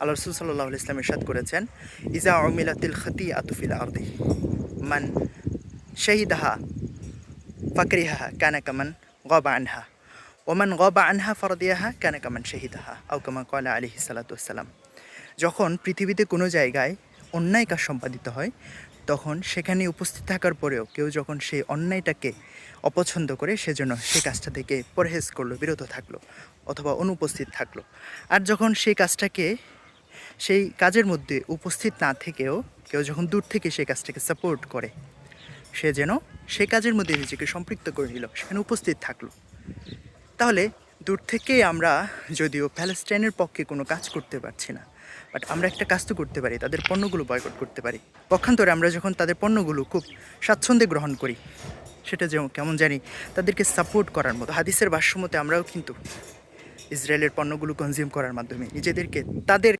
আল্লাহ রাসূল সাল্লাল্লাহু আলাইহি ওয়াসাল্লাম ইরশাদ করেছেন, ইজা উমিলাতিল খাতিআতু ফিল আরদি মান শাহিদাহা ফাকরিহাহা কানা কামান গাবা আনহা ওমান গাবা আনহা ফারদিয়াহা কানা কামান শাহিদাহা আও কামা ক্বালা আলাইহিস সালাতু ওয়াসসালাম। যখন পৃথিবীতে কোনো জায়গায় অন্যায় কাজ সম্পাদিত হয়, তখন সেখানে উপস্থিত থাকার পরেও কেউ যখন সেই অন্যায়টাকে অপছন্দ করে সেজন্য সেই কাজটা থেকে পরহেজ করলো, বিরত থাকলো অথবা অনুপস্থিত থাকলো। আর যখন সেই কাজটাকে সেই কাজের মধ্যে উপস্থিত না থেকেও কেউ যখন দূর থেকে সেই কাজটাকে সাপোর্ট করে, সে যেন সে কাজের মধ্যে নিজেকে সম্পৃক্ত করে নিল, সেখানে উপস্থিত থাকলো। তাহলে দূর থেকে আমরা যদিও প্যালেস্টাইনের পক্ষে কোনো কাজ করতে পারছি না, বাট আমরা একটা কাজ তো করতে পারি, তাদের পণ্যগুলো বয়কট করতে পারি। পক্ষান্তরে আমরা যখন তাদের পণ্যগুলো খুব স্বাচ্ছন্দ্যে গ্রহণ করি, সেটা যেমন কেমন জানি তাদেরকে সাপোর্ট করার মতো। হাদিসের ভাষ্যমতে আমরাও কিন্তু ইসরায়েলের পণ্যগুলো কনজিউম করার মাধ্যমে নিজেদেরকে তাদের